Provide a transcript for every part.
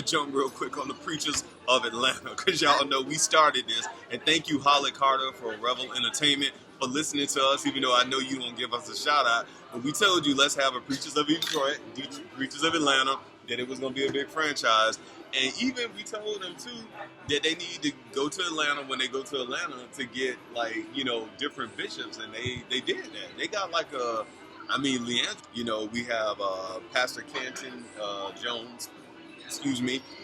to jump real quick on the Preachers of Atlanta because y'all know we started this. And thank you, Holly Carter, for Revel Entertainment for listening to us, even though I know you don't give us a shout out. But we told you, let's have a Preachers of Detroit, Preachers of Atlanta, that it was going to be a big franchise. And even we told them, too, that they need to go to Atlanta when they go to Atlanta to get, like, you know, different bishops. And they did that. They got, like, Leandra, you know, we have Pastor Canton Jones,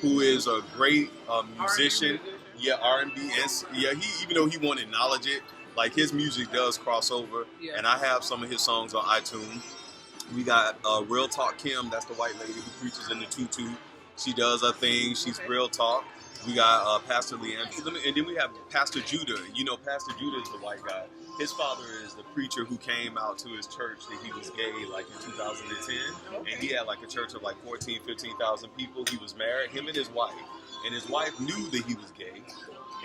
who is a great musician. Yeah, R&B. Yeah, he, even though he won't acknowledge it, like his music does cross over. Yeah. And I have some of his songs on iTunes. We got Real Talk Kim, that's the white lady who preaches in the tutu. She does her thing. She's Real Talk. We got Pastor Leandro. And then we have Pastor Judah. You know, Pastor Judah is the white guy. His father is the preacher who came out to his church that he was gay like in 2010. And he had like a church of like 14, 15,000 people. He was married, him and his wife. And his wife knew that he was gay.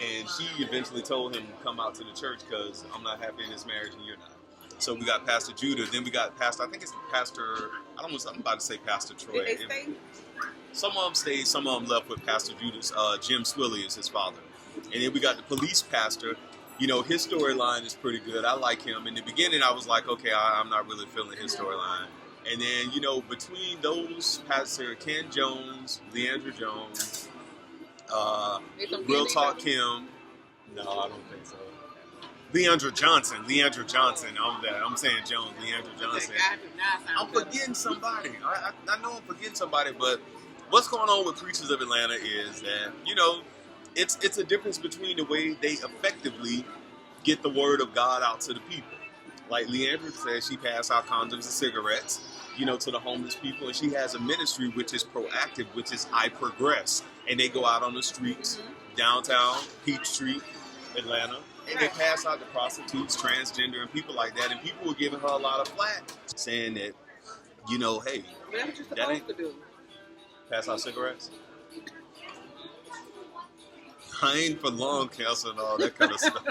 And she eventually told him to come out to the church because I'm not happy in this marriage and you're not. So we got Pastor Judah. Then we got Pastor, I think it's Pastor, I'm about to say Pastor Troy. Did they stay? Some of them stayed, some of them left with Pastor Judas. Jim Swilley is his father. And then we got the police pastor. You know, his storyline is pretty good. I like him. In the beginning, I was like, okay, I'm not really feeling his storyline. And then, you know, between those, Pastor Ken Jones, Leandra Jones, Real Talk Kim. No, I don't think so. Leandra Johnson. I'm saying Jones. Leandra Johnson. I'm forgetting somebody. I know I'm forgetting somebody, but what's going on with Preachers of Atlanta is that, you know, it's a difference between the way they effectively get the word of God out to the people. Like Leandra says, she passed out condoms and cigarettes, you know, to the homeless people, and she has a ministry which is proactive, which is I Progress, and they go out on the streets, downtown, Peachtree, Atlanta, and they pass out to prostitutes, transgender, and people like that, and people were giving her a lot of flack, saying that, you know, hey, that's what you're supposed to do. Pass out cigarettes? I ain't for lung cancer and all that kind of stuff.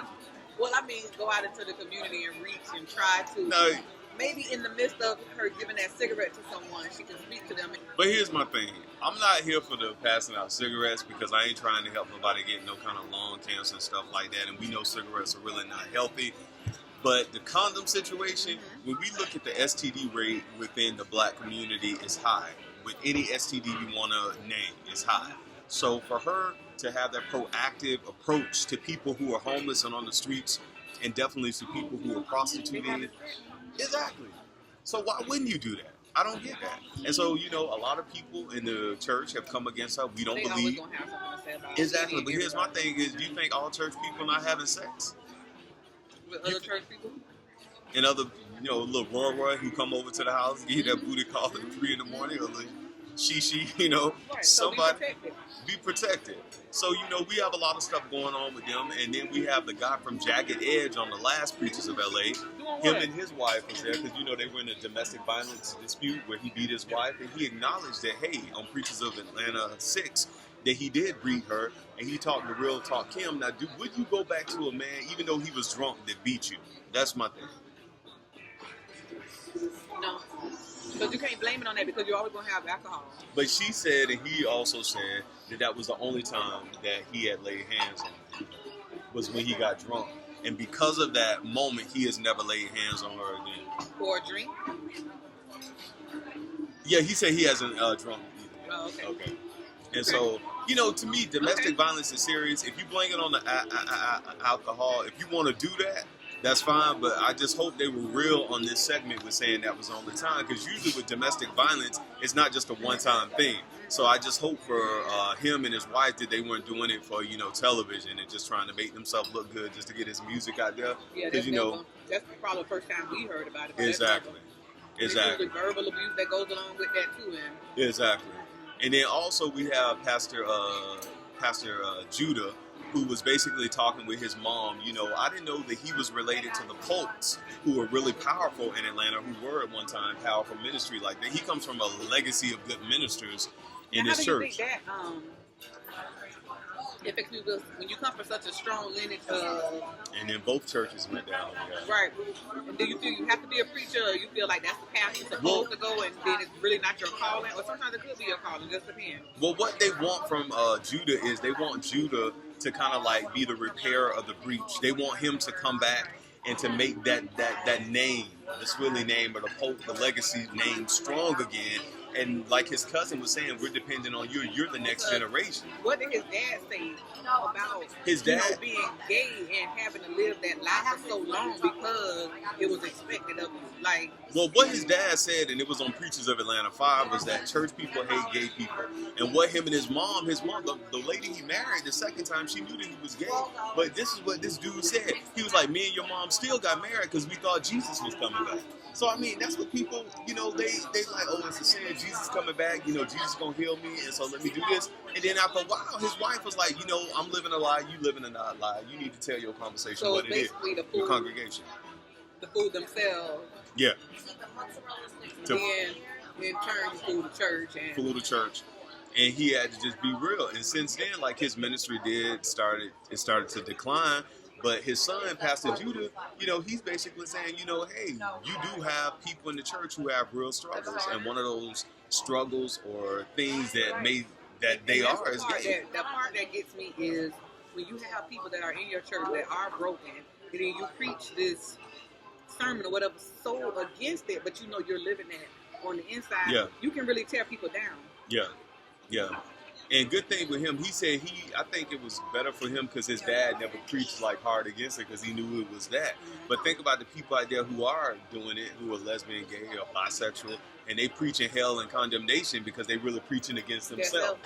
Well, I mean, go out into the community and reach and try to. Maybe in the midst of her giving that cigarette to someone, she can speak to them. But here's my thing. I'm not here for the passing out cigarettes because I ain't trying to help nobody get no kind of lung cancer and stuff like that. And we know cigarettes are really not healthy. But the condom situation, when we look at the STD rate within the black community, is high. With any STD you want to name, is high. So for her to have that proactive approach to people who are homeless and on the streets, and definitely to people who are prostituted, exactly. So why wouldn't you do that? I don't get that. And so, you know, a lot of people in the church have come against her. We don't believe. Exactly. But here's my thing is, do you think all church people not having sex? With other church people? And other, you know, little Roy who come over to the house, get that booty call at 3 in the morning, or the she, you know, right, somebody be protected. So, you know, we have a lot of stuff going on with them. And then we have the guy from Jagged Edge on the last Preachers of LA. Him and his wife was there because, you know, they were in a domestic violence dispute where he beat his wife. And he acknowledged that, hey, on Preachers of Atlanta 6, that he did beat her. And he talked to Real Talk Kim. Now, would you go back to a man, even though he was drunk, that beat you? That's my thing. No. Because you can't blame it on that because you're always going to have alcohol. But she said, and he also said, that was the only time that he had laid hands on her, was when he got drunk. And because of that moment, he has never laid hands on her again. For a drink? Yeah, he said he hasn't drunk either. Oh, okay. Okay. And so, you know, to me, domestic violence is serious. If you blame it on the alcohol, if you want to do that, that's fine, but I just hope they were real on this segment with saying that was the only time, because usually with domestic violence, it's not just a one-time thing. So I just hope for him and his wife that they weren't doing it for, you know, television and just trying to make themselves look good just to get his music out there. Yeah, that's, you know, that's probably the first time we heard about it. Exactly. Exactly. There's verbal abuse that goes along with that too. And exactly. And then also we have Pastor Judah, who was basically talking with his mom. You know, I didn't know that he was related to the Polks, who were really powerful in Atlanta, who were at one time powerful ministry like that. He comes from a legacy of good ministers in his church. Think that, It affects me because when you come from such a strong lineage of... And then both churches went down. Yeah. Right. And do you feel you have to be a preacher, or you feel like that's the path you're supposed to go, and then it's really not your calling? Or sometimes it could be your calling, just depends. Well, what they want from Judah is they want Judah to kind of like be the repairer of the breach. They want him to come back and to make that name, the Swilly name, or the legacy name strong again. And like his cousin was saying, we're dependent on you. You're the next generation. What did his dad say about his dad being gay and having to live that life for so long because it was expected of you? Like, well, what his dad said, and it was on Preachers of Atlanta 5, was that church people hate gay people. And what him and his mom, the lady he married the second time, she knew that he was gay. But this is what this dude said. He was like, me and your mom still got married because we thought Jesus was coming back. So, I mean, that's what people, they like, oh, it's a sin, Jesus coming back, Jesus gonna heal me, and so let me do this. And then after a while, his wife was like, I'm living a lie, you living a not lie. You need to tell your conversation what it is, your congregation. The food themselves. Yeah. Then, in turn, you fool the church. Fool the church. And he had to just be real. And since then, like, his ministry started to decline. But his son, Pastor Judah, he's basically saying, hey, you do have people in the church who have real struggles. And one of those struggles or things that they are is gay. The part that gets me is when you have people that are in your church that are broken, and then you preach this sermon or whatever so against it, but you're living that on the inside, you can really tear people down. Yeah. And good thing with him, he said I think it was better for him because his dad never preached like hard against it because he knew it was that. But think about the people out there who are doing it, who are lesbian, gay, or bisexual, and they preaching hell and condemnation because they really preaching against themselves.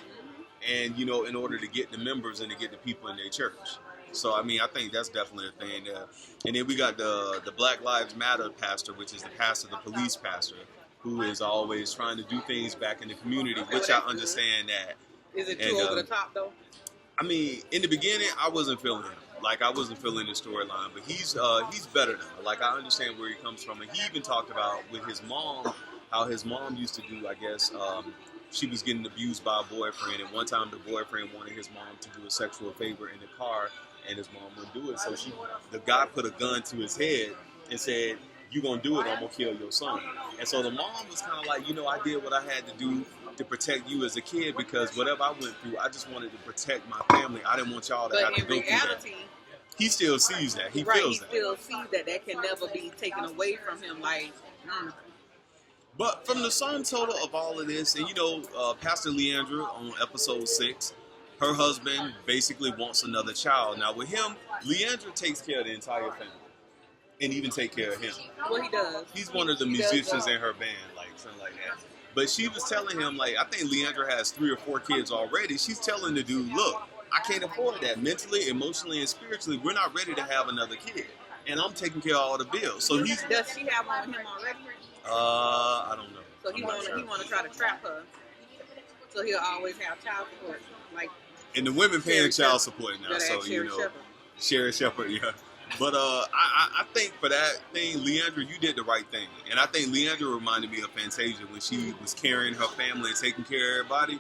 And, in order to get the members and to get the people in their church. So, I mean, I think that's definitely a thing there. And then we got the Black Lives Matter pastor, which is the pastor, the police pastor, who is always trying to do things back in the community, which I understand that. Is it too over the top, though? I mean, in the beginning, I wasn't feeling him. Like, I wasn't feeling the storyline. But he's better now. Like, I understand where he comes from. And he even talked about with his mom, how his mom used to do, I guess, she was getting abused by a boyfriend. And one time the boyfriend wanted his mom to do a sexual favor in the car. And his mom wouldn't do it. So the guy put a gun to his head and said, "You gonna do it, I'm gonna kill your son." And so the mom was kind of like, I did what I had to do to protect you as a kid because whatever I went through, I just wanted to protect my family. I didn't want y'all to have to go through that. He still sees that. He feels that. He still sees that can never be taken away from him. But from the sum total of all of this, and Pastor Leandra on episode 6, her husband basically wants another child. Now with him, Leandra takes care of the entire family. And even take care of him. Well, he does. He's one of the musicians in her band, like something like that. But she was telling him, like, I think Leandra has 3 or 4 kids already. She's telling the dude, look, I can't afford that. Mentally, emotionally, and spiritually, we're not ready to have another kid. And I'm taking care of all the bills. So does she have one with him already? I don't know. So he want to try to trap her. So he'll always have child support. And the women paying child support now. So, Sherry Shepherd, yeah. But I think for that thing, Leandra, you did the right thing. And I think Leandra reminded me of Fantasia when she was carrying her family and taking care of everybody.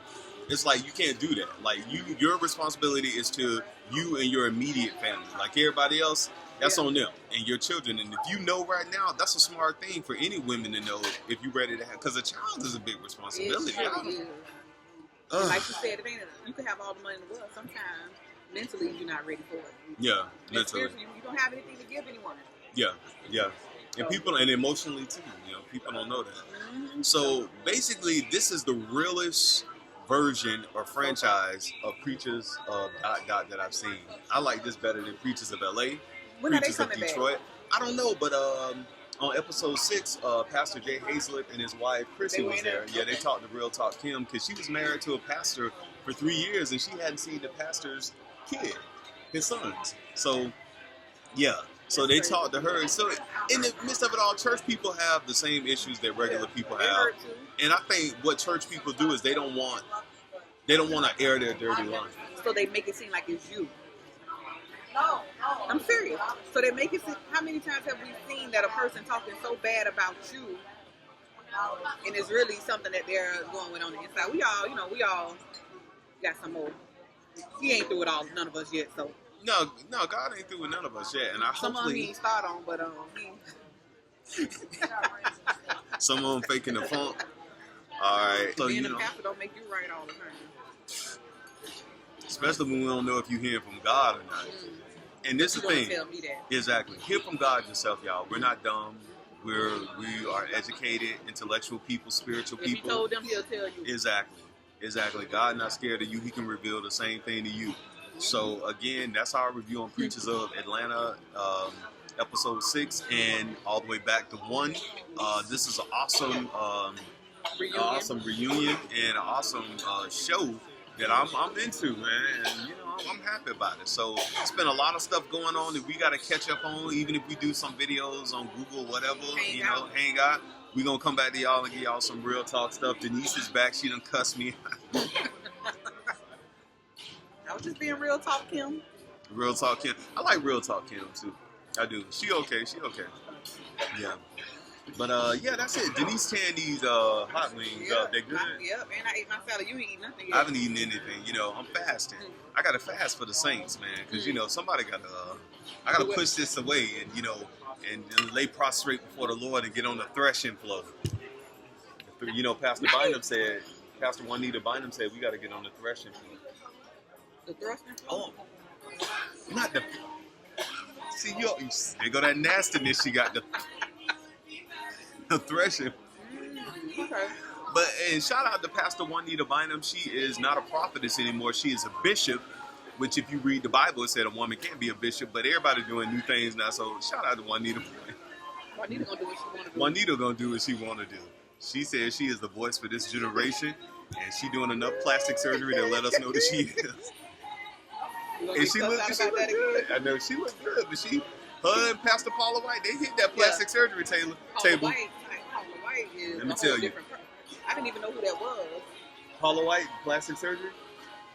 It's like, you can't do that. Like, your responsibility is to you and your immediate family. Like everybody else, that's on them and your children. And if you know right now, that's a smart thing for any women to know if you're ready to have. Because a child is a big responsibility. Like you said, you can have all the money in the world. Sometimes mentally you're not ready for it. Yeah, mentally. You don't have anything to give anyone. Yeah. And people, and emotionally too, people don't know that. Mm-hmm. So basically, this is the realest version or franchise of Preachers of ... that I've seen. I like this better than Preachers of LA, Preachers of Detroit. I don't know, but on episode 6, Pastor Jay Hazlett and his wife Chrissy was there. Yeah, they talked to Real Talk Kim because she was married to a pastor for 3 years and she hadn't seen the pastor's kid, his sons. So, yeah. So they talked to her. So in the midst of it all, church people have the same issues that regular people have. And I think what church people do is they don't want to air their dirty laundry. So they make it seem like it's you. No. I'm serious. So they make it seem, how many times have we seen that a person talking so bad about you and it's really something that they're going with on the inside? We all got some more He ain't through with none of us yet, so. No, God ain't through with none of us yet, and Some of them he ain't start on, but some of them faking the funk. All right, so being a pastor don't make you right all the time. Especially when we don't know if you're hearing from God or not. And this is the thing. Tell me that. Exactly. Hear from God yourself, y'all. We're not dumb. We are educated, intellectual people, spiritual people. If you told them, he'll tell you. Exactly. God not scared of you. He can reveal the same thing to you. So again, that's our review on Preachers of Atlanta, episode 6, and all the way back to 1. This is an awesome, reunion and an awesome show that I'm into, man, and I'm happy about it. So it's been a lot of stuff going on that we got to catch up on. Even if we do some videos on Google, whatever, hang out. We gonna come back to y'all and give y'all some real talk stuff. Denise is back. She done cussed me. I was just being real talk, Kim. Real talk, Kim. I like real talk, Kim too. I do. She okay. Yeah. But yeah, that's it. Denise tan these hot wings up. They good. Yep, and I ate my salad. You ain't eat nothing yet. I haven't eaten anything. I'm fasting. I gotta fast for the saints, man, because somebody gotta. I gotta push this away and lay prostrate before the Lord and get on the threshing floor. Pastor Bynum said. Pastor Juanita Bynum said we gotta get on the threshing floor. The threshing? Oh, not the. See, there go that nastiness. She got the threshing. Okay. And shout out to Pastor Juanita Bynum. She is not a prophetess anymore. She is a bishop, which if you read the Bible, it said a woman can't be a bishop, but everybody doing new things now. So shout out to Juanita. Juanita gonna do what she want to do. Juanita gonna do what she want to do. She says she is the voice for this generation, and she doing enough plastic surgery to let us know that she is. And she looked good. I know she looked good, but her and Pastor Paula White, they hit that plastic surgery table. Paula White is Let me tell you. I didn't even know who that was. Paula White, plastic surgery?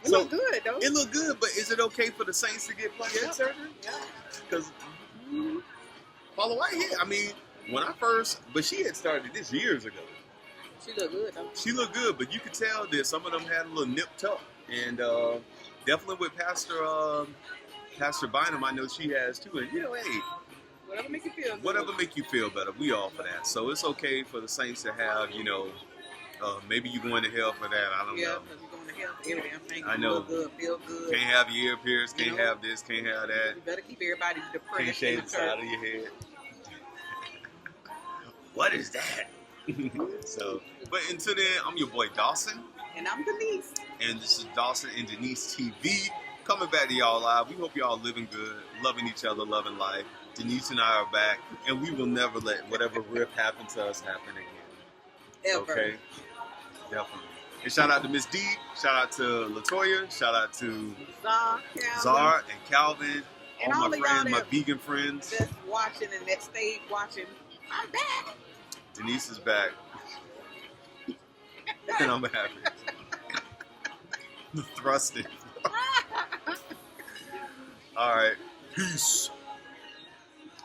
It looked good, though. It looked good, but is it okay for the saints to get plastic surgery? Yeah. Because Paula White, but she had started this years ago. She looked good, though. She looked good, but you could tell that some of them had a little nipped up. And definitely with Pastor Bynum, I know she has too. And hey, whatever make you feel good. Whatever make you feel better, we all for that. So it's okay for the saints to have, maybe you going to hell for that. I don't know. Yeah, because you're going to hell for every damn thing. I know. Feel good. Can't have your ear pierced. Can't have this. Can't have that. You better keep everybody depressed. Can't shave the side of your head. What is that? But until then, I'm your boy Dawson. And I'm Denise. And this is Dawson and Denise TV. Coming back to y'all live. We hope y'all living good, loving each other, loving life. Denise and I are back, and we will never let whatever rift happen to us happen again. Ever. Okay? Definitely. And shout out to Miss D. Shout out to LaToya. Shout out to Zar and Calvin. And all my friends, my vegan friends. Just watching and that stayed watching. I'm back. Denise is back. And I'm happy. The thrusting. All right. Peace.